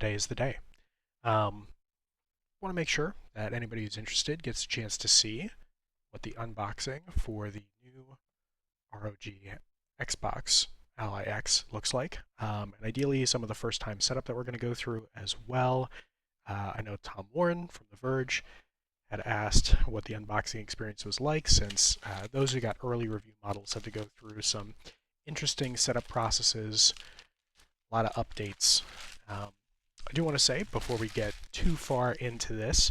today is the day. Um, Want to make sure that anybody who's interested gets a chance to see what the unboxing for the new ROG Xbox Ally X looks like, and ideally some of the first-time setup that we're going to go through as well. I know Tom Warren from The Verge had asked what the unboxing experience was like, since those who got early review models had to go through some interesting setup processes, a lot of updates. I do want to say, before we get too far into this,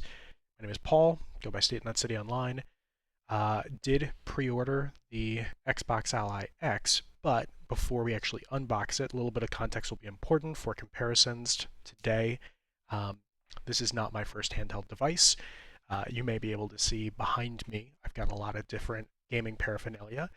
my name is Paul, go by State Nut City Online. Did pre-order the Xbox Ally X, but before we actually unbox it, a little bit of context will be important for comparisons today. Um, this is not my first handheld device. You may be able to see behind me, I've got a lot of different gaming paraphernalia.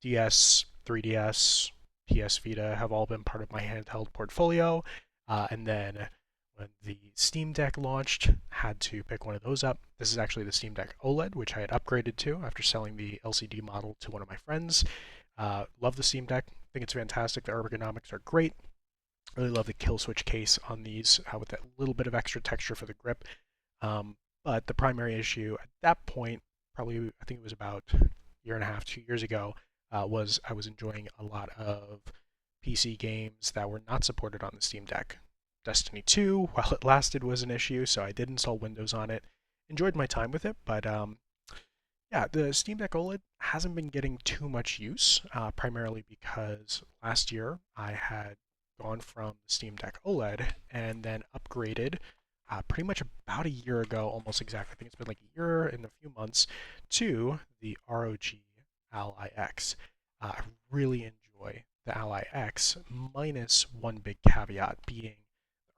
DS, 3DS, PS Vita have all been part of my handheld portfolio. And then when the Steam Deck launched, had to pick one of those up. This is actually the Steam Deck OLED, which I had upgraded to after selling the LCD model to one of my friends. Love the Steam Deck. Think it's fantastic. The ergonomics are great. Really love the kill switch case on these with that little bit of extra texture for the grip. But the primary issue at that point, probably I think it was about a year and a half, 2 years ago, was I was enjoying a lot of PC games that were not supported on the Steam Deck. Destiny 2, while it lasted, was an issue, so I did install Windows on it. Enjoyed my time with it, but yeah, the Steam Deck OLED hasn't been getting too much use, primarily because last year I had gone from the Steam Deck OLED and then upgraded pretty much about a year ago, almost exactly. I think it's been like a year and a few months to the ROG Ally X. I really enjoy the Ally X, minus one big caveat being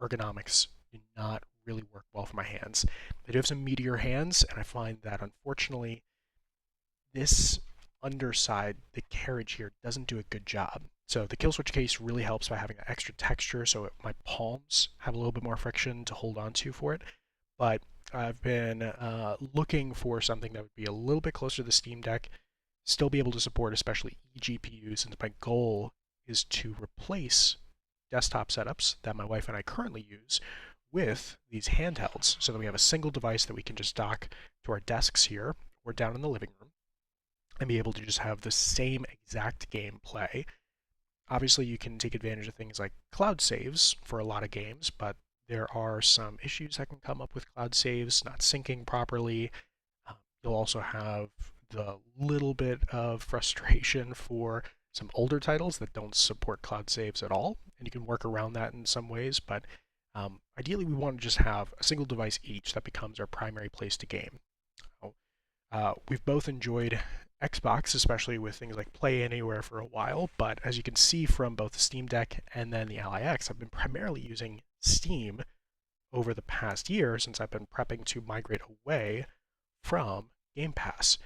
ergonomics do not really work well for my hands. I do have some meatier hands, and I find that unfortunately this underside, the carriage here, doesn't do a good job. So the kill switch case really helps by having an extra texture, so my palms have a little bit more friction to hold on to for it. But I've been looking for something that would be a little bit closer to the Steam Deck, still be able to support especially eGPUs, since my goal is to replace desktop setups that my wife and I currently use with these handhelds, so that we have a single device that we can just dock to our desks here or down in the living room and be able to just have the same exact gameplay. Obviously, you can take advantage of things like cloud saves for a lot of games, but there are some issues that can come up with cloud saves not syncing properly. You'll also have the little bit of frustration for some older titles that don't support cloud saves at all, and you can work around that in some ways, but ideally we want to just have a single device each that becomes our primary place to game. We've both enjoyed Xbox, especially with things like Play Anywhere for a while, but as you can see from both the Steam Deck and then the Ally X, I've been primarily using Steam over the past year since I've been prepping to migrate away from Game Pass.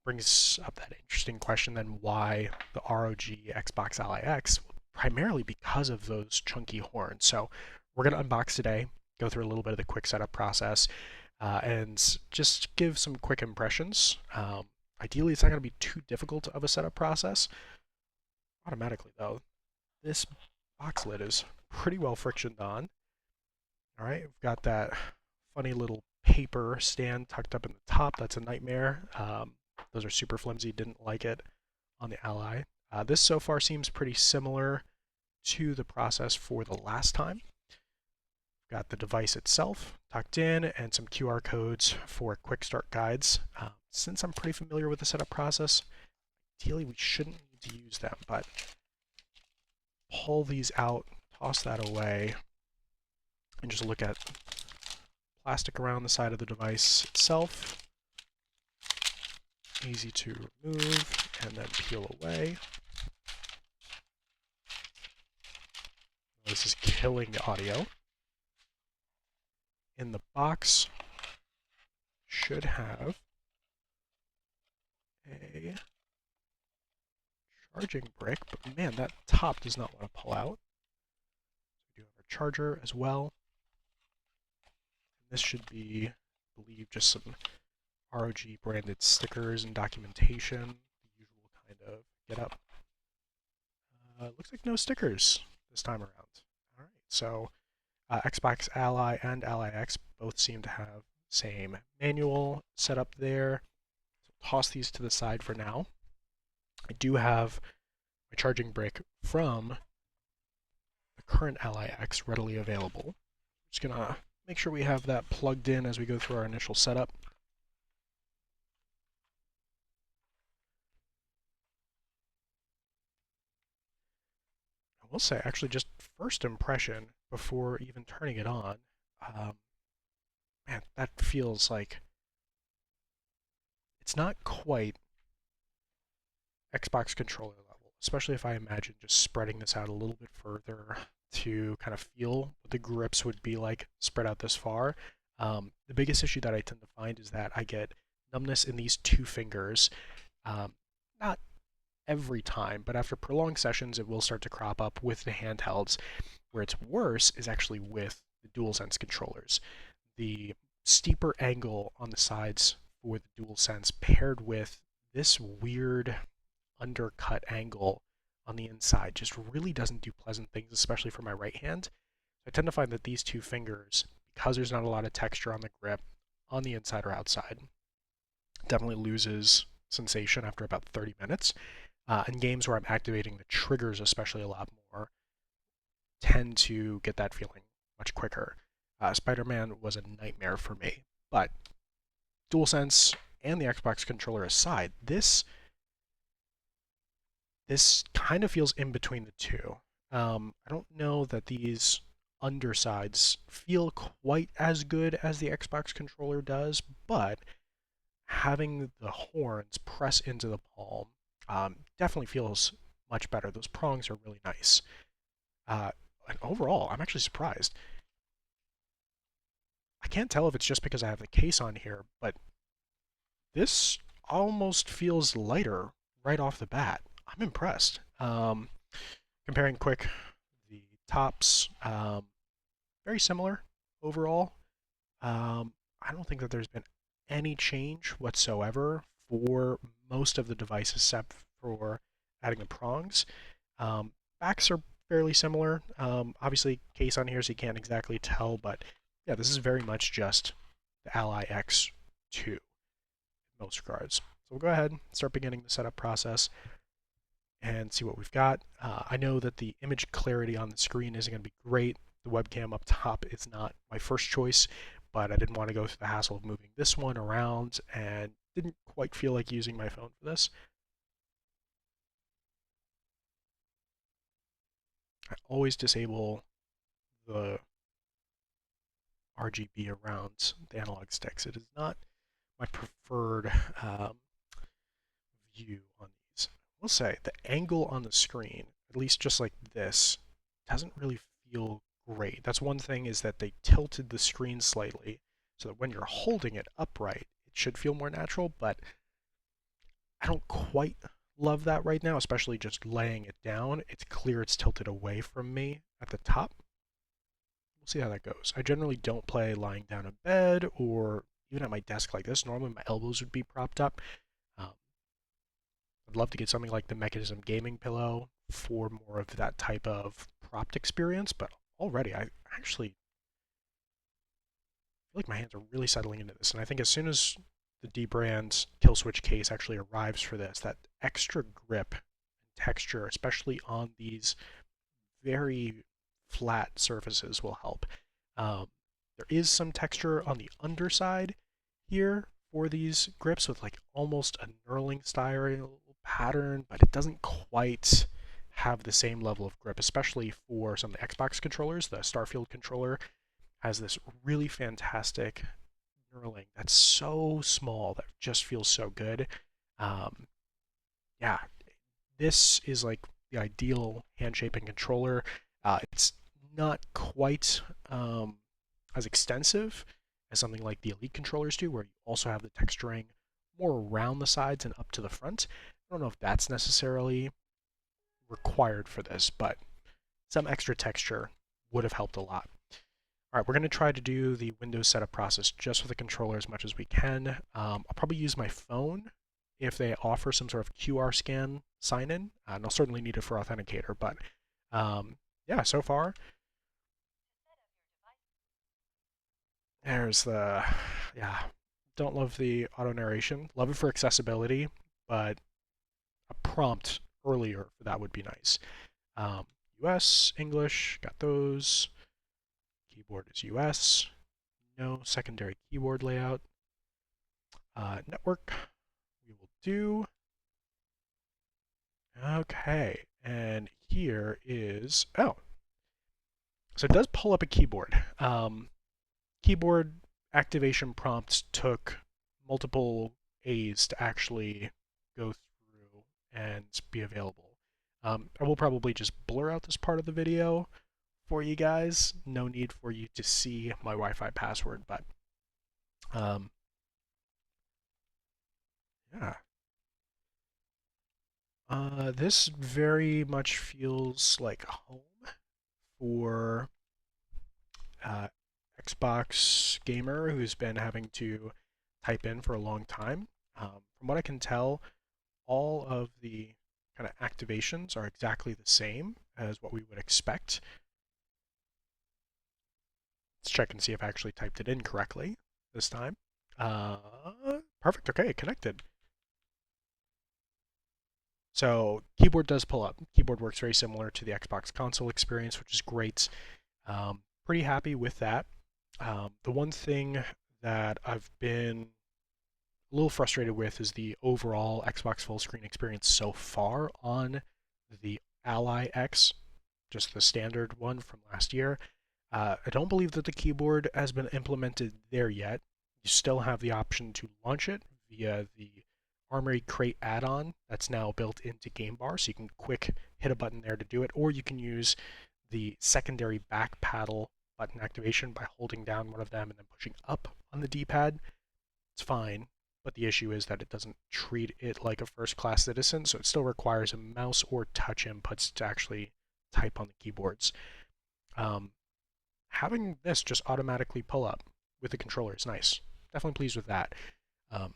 Brings up that interesting question then, why the ROG Xbox Ally X? Primarily because of those chunky horns. So we're going to unbox today, go through a little bit of the quick setup process, and just give some quick impressions. Ideally, it's not going to be too difficult of a setup process. Automatically, though, this box lid is pretty well frictioned on. All right, we've got that funny little paper stand tucked up in the top. That's a nightmare. Those are super flimsy, didn't like it on the Ally. This so far seems pretty similar to the process for the last time. Got the device itself tucked in and some QR codes for quick start guides. Since I'm pretty familiar with the setup process, ideally we shouldn't need to use them, but pull these out, toss that away, and just look at plastic around the side of the device itself. Easy to remove and then peel away. This is killing the audio. In the box should have a charging brick, but man, that top does not want to pull out. We do have our charger as well. And this should be, I believe, just some ROG branded stickers and documentation, the usual kind of get up. Looks like no stickers this time around. All right. So Xbox Ally and Ally X both seem to have same manual setup there. So toss these to the side for now. I do have my charging brick from the current Ally X readily available. Just gonna make sure we have that plugged in as we go through our initial setup. I will say, actually, just first impression before even turning it on, um, man, that feels like it's not quite Xbox controller level, especially if I imagine just spreading this out a little bit further to kind of feel what the grips would be like spread out this far. The biggest issue that I tend to find is that I get numbness in these two fingers. Not every time, but after prolonged sessions, it will start to crop up with the handhelds. Where it's worse is actually with the DualSense controllers. The steeper angle on the sides for the DualSense paired with this weird undercut angle on the inside just really doesn't do pleasant things, especially for my right hand. I tend to find that these two fingers, because there's not a lot of texture on the grip on the inside or outside, definitely loses sensation after about 30 minutes. And games where I'm activating the triggers, especially a lot more, tend to get that feeling much quicker. Spider-Man was a nightmare for me, but DualSense and the Xbox controller aside, this kind of feels in between the two. I don't know that these undersides feel quite as good as the Xbox controller does, but having the horns press into the palm definitely feels much better. Those prongs are really nice. And overall, I'm actually surprised. I can't tell if it's just because I have the case on here, but this almost feels lighter right off the bat. I'm impressed. Comparing quick, the tops, very similar overall. I don't think that there's been any change whatsoever for most of the devices except for adding the prongs. Backs are fairly similar. Obviously, case on here, so you can't exactly tell, but yeah, this is very much just the Ally X2 in most regards. So we'll go ahead and start beginning the setup process and see what we've got. I know that the image clarity on the screen isn't going to be great. The webcam up top is not my first choice, but I didn't want to go through the hassle of moving this one around and didn't quite feel like using my phone for this. I always disable the RGB around the analog sticks. It is not my preferred view on these. I will say the angle on the screen, at least just like this, doesn't really feel great. That's one thing, is that they tilted the screen slightly so that when you're holding it upright, it should feel more natural, but I don't quite love that right now, especially just laying it down. It's clear it's tilted away from me at the top. We'll see how that goes. I generally don't play lying down in bed or even at my desk like this. Normally my elbows would be propped up. Um, I'd love to get something like the Mechanism gaming pillow for more of that type of propped experience, but already I actually feel like my hands are really settling into this. And I think as soon as the Dbrand Killswitch case actually arrives for this, that extra grip and texture, especially on these very flat surfaces, will help. There is some texture on the underside here for these grips with like almost a knurling style pattern, but it doesn't quite have the same level of grip, especially for some of the Xbox controllers. The Starfield controller has this really fantastic knurling that's so small that just feels so good. Um, yeah, this is like the ideal hand shaping controller. It's not quite as extensive as something like the Elite controllers do, where you also have the texturing more around the sides and up to the front. I don't know if that's necessarily required for this, but some extra texture would have helped a lot. All right, we're going to try to do the Windows setup process just with the controller as much as we can. I'll probably use my phone if they offer some sort of QR scan sign-in, and I'll certainly need it for Authenticator, but yeah, so far, There's the, yeah, don't love the auto narration. Love it for accessibility, but a prompt earlier for that would be nice. US, English, got those. Keyboard is US. No secondary keyboard layout. Network, we will do. Okay, and here is, oh, so it does pull up a keyboard. Keyboard activation prompts took multiple A's to actually go through and be available. I will probably just blur out this part of the video for you guys. No need for you to see my Wi-Fi password, but um, yeah. This very much feels like home for uh, Xbox gamer who's been having to type in for a long time. From what I can tell, all of the kind of activations are exactly the same as what we would expect. Let's check and see if I actually typed it in correctly this time. Perfect. Okay, connected. So keyboard does pull up. Keyboard works very similar to the Xbox console experience, which is great. Pretty happy with that. The one thing that I've been a little frustrated with is the overall Xbox full screen experience so far on the Ally X, just the standard one from last year. I don't believe that the keyboard has been implemented there yet. You still have the option to launch it via the Armory Crate add-on that's now built into Game Bar, so you can quick hit a button there to do it, or you can use the secondary back paddle button activation by holding down one of them and then pushing up on the D-pad. It's fine, but the issue is that it doesn't treat it like a first-class citizen, so it still requires a mouse or touch inputs to actually type on the keyboards. Having this just automatically pull up with the controller is nice. Definitely pleased with that. Um,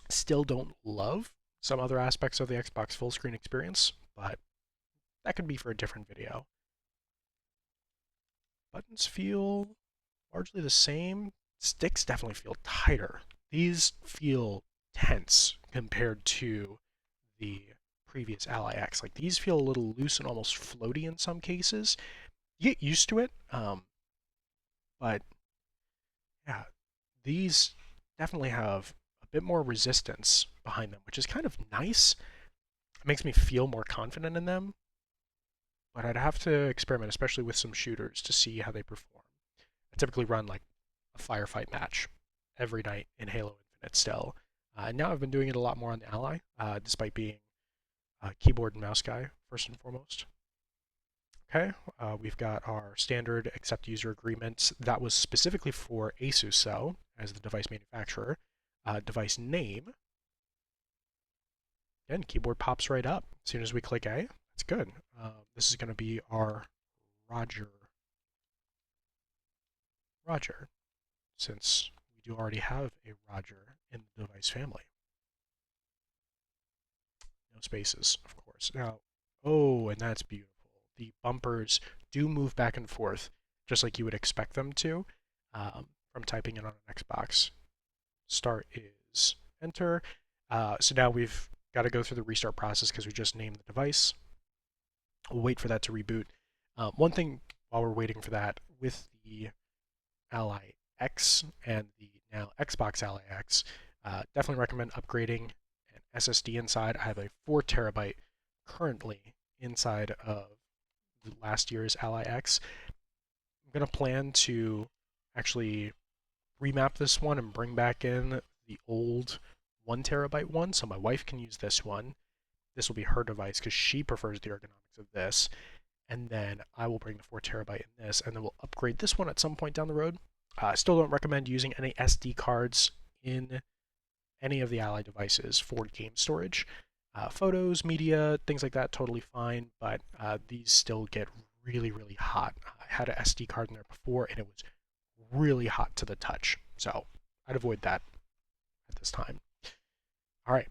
Still don't love some other aspects of the Xbox full screen experience, but that could be for a different video. Buttons feel largely the same. Sticks definitely feel tighter. These feel tense compared to the previous Ally X. Like these feel a little loose and almost floaty in some cases. You get used to it, but yeah, these definitely have a bit more resistance behind them, which is kind of nice. It makes me feel more confident in them, but I'd have to experiment, especially with some shooters, to see how they perform. I typically run like a firefight match every night in Halo Infinite still. And now I've been doing it a lot more on the Ally, despite being a keyboard and mouse guy, first and foremost. Okay, we've got our standard accept user agreements. That was specifically for Asus, though, as the device manufacturer. Device name. Again, keyboard pops right up as soon as we click A. That's good. This is going to be our Roger. Roger, since we do already have a Roger in the device family. No spaces, of course. Now, oh, and that's beautiful. The bumpers do move back and forth, just like you would expect them to from typing it on an Xbox. Start is enter. So now we've got to go through the restart process because we just named the device. We'll wait for that to reboot. One thing while we're waiting for that, with the Ally X and the now Xbox Ally X, definitely recommend upgrading an SSD inside. I have a 4 terabyte currently inside of the last year's Ally X. I'm going to plan to actually remap this one and bring back in the old 1 terabyte one so my wife can use this one. This will be her device because she prefers the ergonomics of this. And then I will bring the 4 terabyte in this, and then we'll upgrade this one at some point down the road. I still don't recommend using any SD cards in any of the Ally devices for game storage. Photos, media, things like that, totally fine, but these still get really, really hot. I had an SD card in there before, and it was really hot to the touch, so I'd avoid that at this time. All right,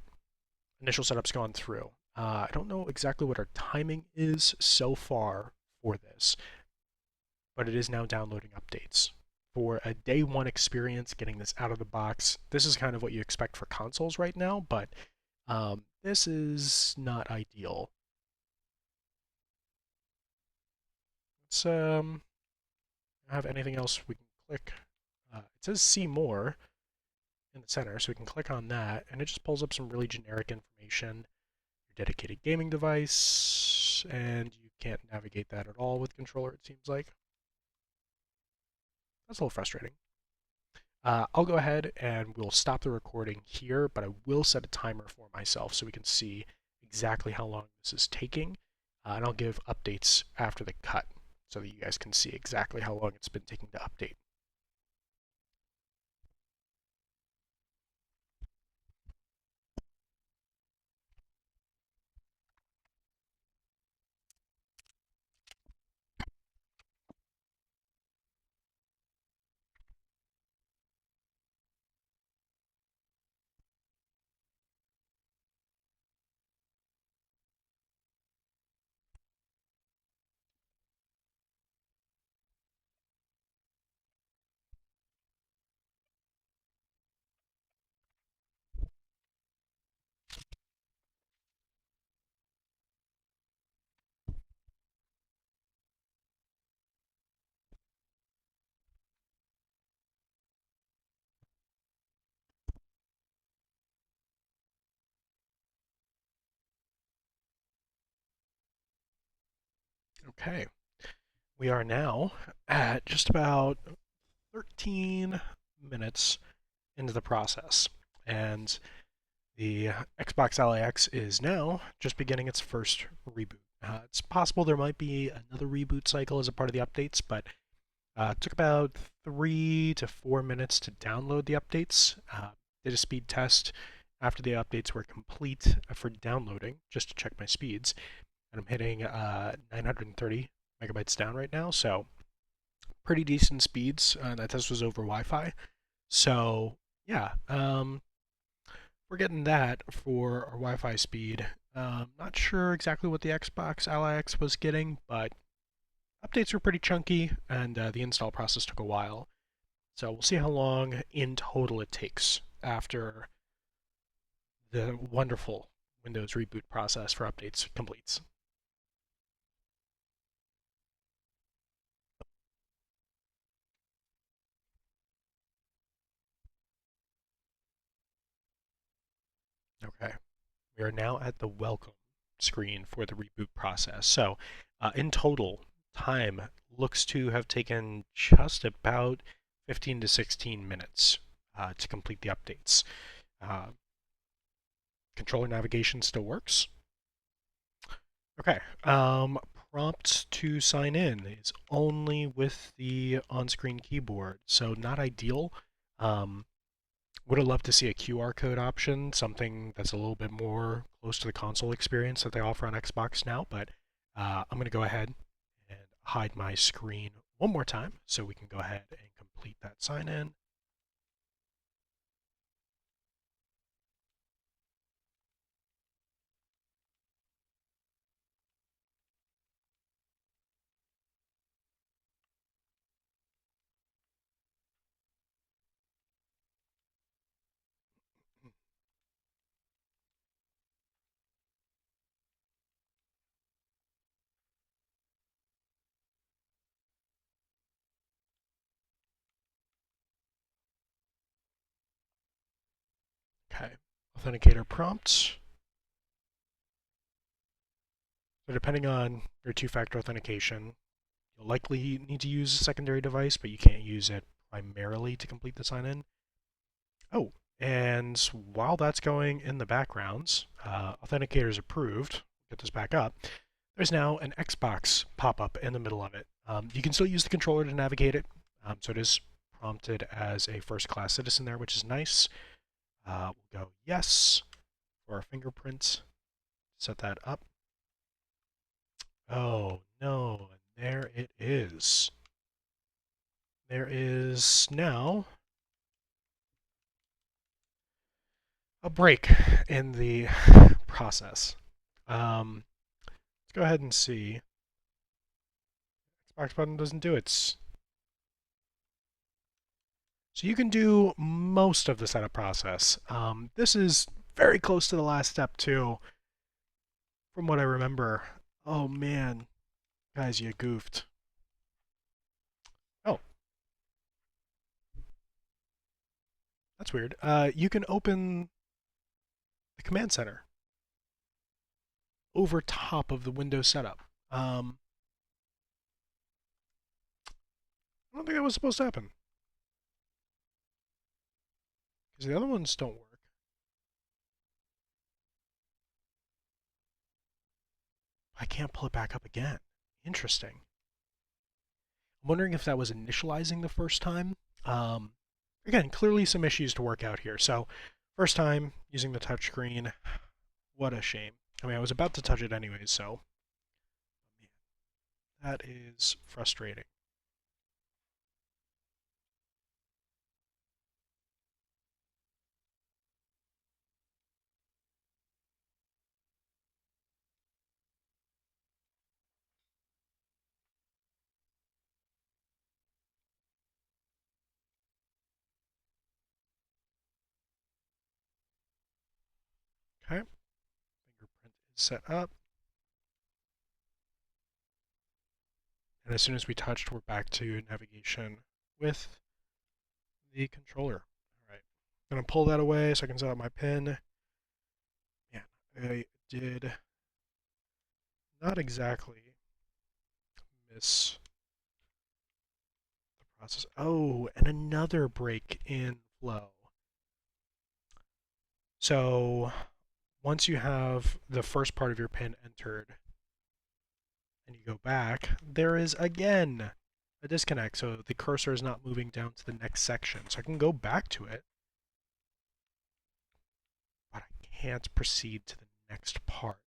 initial setup's gone through. I don't know exactly what our timing is so far for this, but it is now downloading updates for a day one experience, getting this out of the box. This is kind of what you expect for consoles right now, but this is not ideal. Let's have anything else we can click. It says see more in the center, so we can click on that, and it just pulls up some really generic information. Your dedicated gaming device, and you can't navigate that at all with controller, it seems like. That's a little frustrating. I'll go ahead and we'll stop the recording here, but I will set a timer for myself so we can see exactly how long this is taking, and I'll give updates after the cut so that you guys can see exactly how long it's been taking to update. Okay, we are now at just about 13 minutes into the process, and the Xbox LAX is now just beginning its first reboot. It's possible there might be another reboot cycle as a part of the updates, but it took about 3 to 4 minutes to download the updates. Did a speed test after the updates were complete for downloading, just to check my speeds, and I'm hitting 930 megabytes down right now, so pretty decent speeds. That test was over Wi-Fi, so yeah, we're getting that for our Wi-Fi speed. Not sure exactly what the Xbox LX was getting, but updates were pretty chunky, and the install process took a while. So we'll see how long in total it takes after the wonderful Windows reboot process for updates completes. Okay, we are now at the welcome screen for the reboot process. So in total, time looks to have taken just about 15 to 16 minutes to complete the updates. Uh, controller navigation still works. Okay, prompt to sign in is only with the on-screen keyboard, so not ideal. Would have loved to see a QR code option, something that's a little bit more close to the console experience that they offer on Xbox now, but I'm going to go ahead and hide my screen one more time so we can go ahead and complete that sign in. Okay, authenticator prompts. So depending on your two-factor authentication, you'll likely need to use a secondary device, but you can't use it primarily to complete the sign-in. Oh, and while that's going in the background, Authenticator is approved. Get this back up. There's now an Xbox pop-up in the middle of it. You can still use the controller to navigate it, so it is prompted as a first-class citizen there, which is nice. We'll go yes for our fingerprints. Set that up. Oh, no, and there it is. There is now a break in the process. Let's go ahead and see. Xbox button doesn't do its So you can do most of the setup process. This is very close to the last step too, from what I remember. Oh man, guys, you goofed. Oh, that's weird. You can open the command center over top of the Windows setup. I don't think that was supposed to happen because the other ones don't work. I can't pull it back up again. Interesting. I'm wondering if that was initializing the first time. Um, Again, clearly some issues to work out here. So, first time using the touchscreen. What a shame. I mean, I was about to touch it anyways, so that is frustrating. Okay, fingerprint is set up. And as soon as we touched, we're back to navigation with the controller. All right, I'm gonna pull that away so I can set up my pin. Man, I did not exactly miss the process. Oh, and another break in flow. So once you have the first part of your pin entered and you go back, there is again a disconnect. So the cursor is not moving down to the next section. So I can go back to it, but I can't proceed to the next part.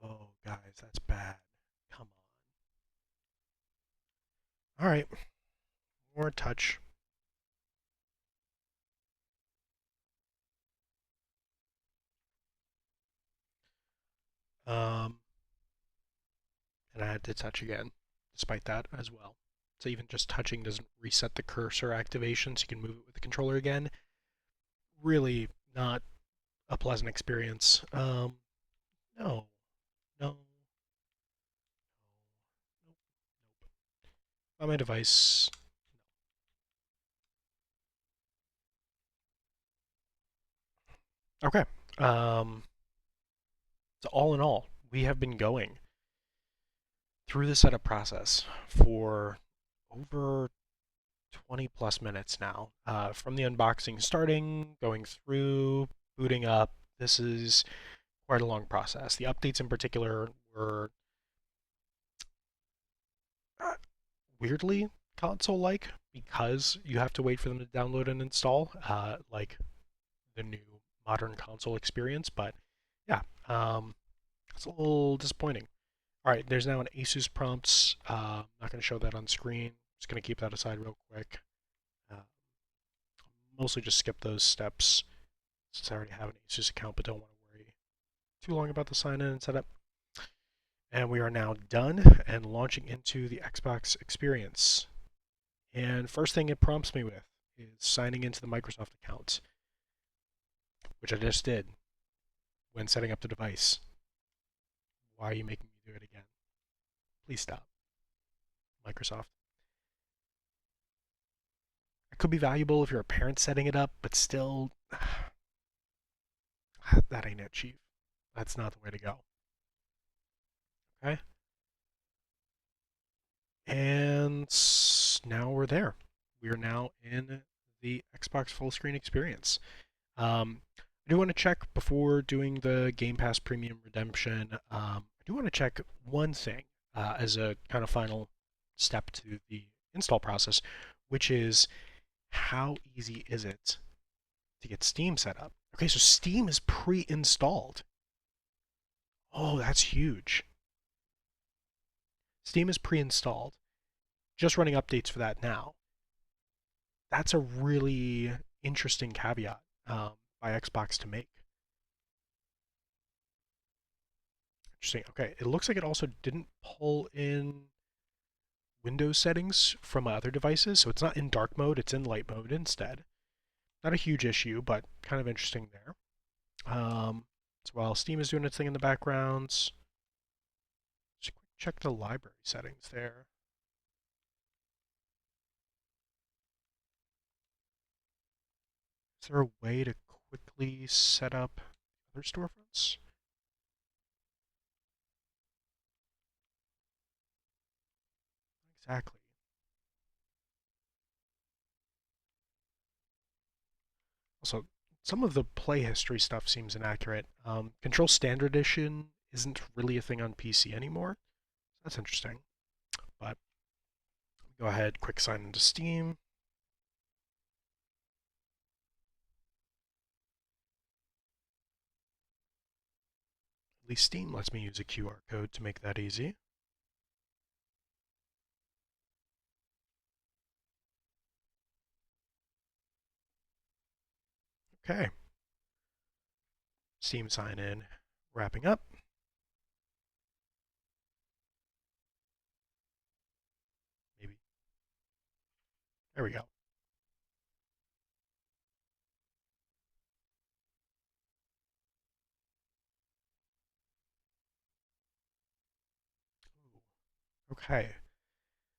Oh, guys, that's bad. Come on. All right, more touch. Um, and I had to touch again, despite that as well. So even just touching doesn't reset the cursor activation, so you can move it with the controller again. Really not a pleasant experience. No, no, nope, nope. On my device. Okay. Um, so all in all, we have been going through the setup process for over 20 plus minutes now. From the unboxing starting, going through, booting up. This is quite a long process. The updates in particular were uh, weirdly console-like because you have to wait for them to download and install, like the new modern console experience. But yeah, it's a little disappointing. All right, there's now an ASUS prompts. I'm not going to show that on screen. Just going to keep that aside real quick. Uh, Mostly just skip those steps since I already have an ASUS account, but don't want to worry too long about the sign in and setup. And we are now done and launching into the Xbox experience. And first thing it prompts me with is signing into the Microsoft account, which I just did when setting up the device. Why are you making me do it again? Please stop. Microsoft. It could be valuable if you're a parent setting it up, but still, that ain't it, Chief. That's not the way to go. Okay? And now we're there. We are now in the Xbox full screen experience. I do want to check before doing the Game Pass Premium Redemption. I do want to check one thing as a kind of final step to the install process, which is how easy is it to get Steam set up? Okay, so Steam is pre-installed. Oh, that's huge. Steam is pre-installed. Just running updates for that now. That's a really interesting caveat by Xbox to make. Interesting. Okay, it looks like it also didn't pull in Windows settings from my other devices, so it's not in dark mode, it's in light mode instead. Not a huge issue, but kind of interesting there. So while Steam is doing its thing in the background, just check the library settings there. Is there a way to quickly set up other storefronts? Exactly. Also, some of the play history stuff seems inaccurate. Control Standard Edition isn't really a thing on PC anymore. That's interesting. But go ahead, quick sign into Steam. At least Steam lets me use a QR code to make that easy. Okay. Steam sign in, wrapping up. Maybe. There we go. Okay.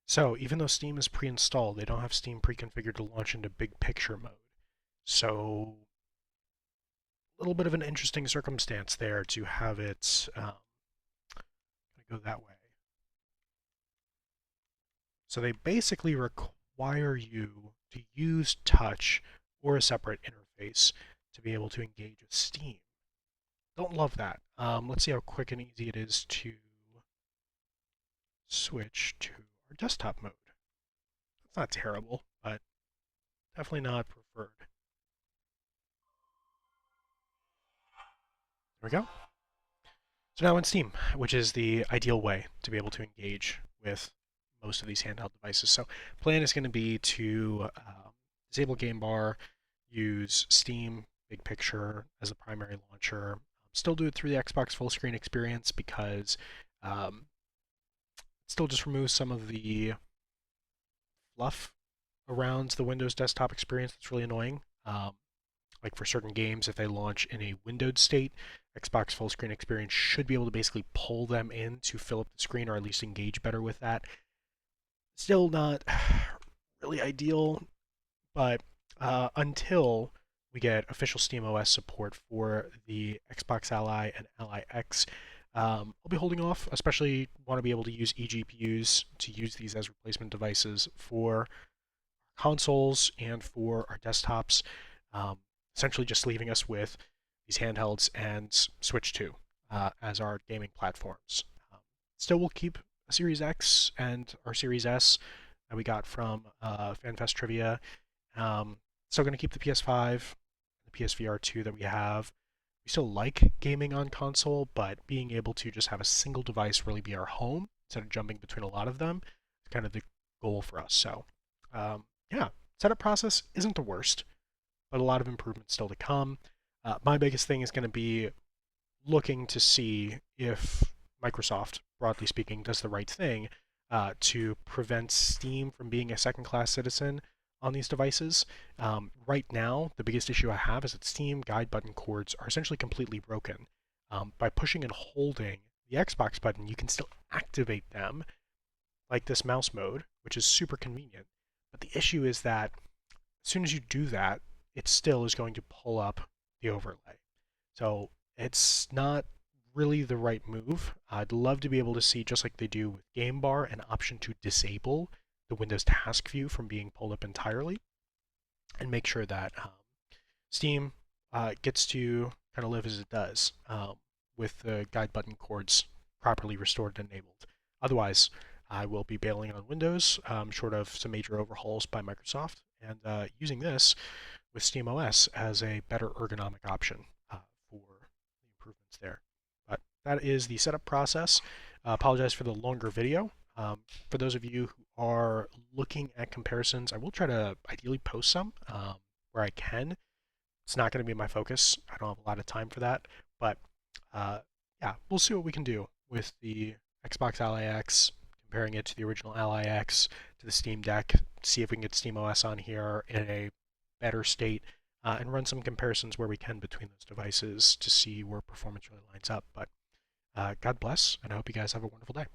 So even though Steam is pre-installed, they don't have Steam pre-configured to launch into big picture mode. So a little bit of an interesting circumstance there to have it go that way. So they basically require you to use touch or a separate interface to be able to engage with Steam. Don't love that. Let's see how quick and easy it is to switch to our desktop mode. It's not terrible, but definitely not preferred. There we go. So now in Steam, which is the ideal way to be able to engage with most of these handheld devices. So plan is going to be to disable Game Bar, use Steam Big Picture as the primary launcher, still do it through the Xbox full screen experience because um, it still just removes some of the fluff around the Windows desktop experience that's really annoying. Like for certain games, if they launch in a windowed state, Xbox full screen experience should be able to basically pull them in to fill up the screen or at least engage better with that. Still not really ideal, but until we get official SteamOS support for the Xbox Ally and Ally X, I'll be holding off, especially want to be able to use eGPUs to use these as replacement devices for consoles and for our desktops, essentially just leaving us with these handhelds and Switch 2 as our gaming platforms. Still, we'll keep a Series X and our Series S that we got from FanFest Trivia. Still going to keep the PS5, the PSVR 2 that we have. We still like gaming on console, but being able to just have a single device really be our home instead of jumping between a lot of them is kind of the goal for us. So, yeah, setup process isn't the worst, but a lot of improvements still to come. My biggest thing is going to be looking to see if Microsoft, broadly speaking, does the right thing to prevent Steam from being a second class citizen on these devices. Right now, the biggest issue I have is that Steam guide button cords are essentially completely broken. By pushing and holding the Xbox button, you can still activate them like this mouse mode, which is super convenient. But the issue is that as soon as you do that, it still is going to pull up the overlay. So it's not really the right move. I'd love to be able to see, just like they do with Game Bar, an option to disable the Windows task view from being pulled up entirely and make sure that Steam gets to kind of live as it does with the guide button cords properly restored and enabled. Otherwise, I will be bailing on Windows, short of some major overhauls by Microsoft, and using this with SteamOS as a better ergonomic option for the improvements there. But that is the setup process. Apologize for the longer video. For those of you who are looking at comparisons, I will try to ideally post some where I can. It's not going to be my focus. I don't have a lot of time for that. But yeah, we'll see what we can do with the Xbox Ally X comparing it to the original Ally X, to the Steam Deck, see if we can get SteamOS on here in a better state, and run some comparisons where we can between those devices to see where performance really lines up. But God bless, and I hope you guys have a wonderful day.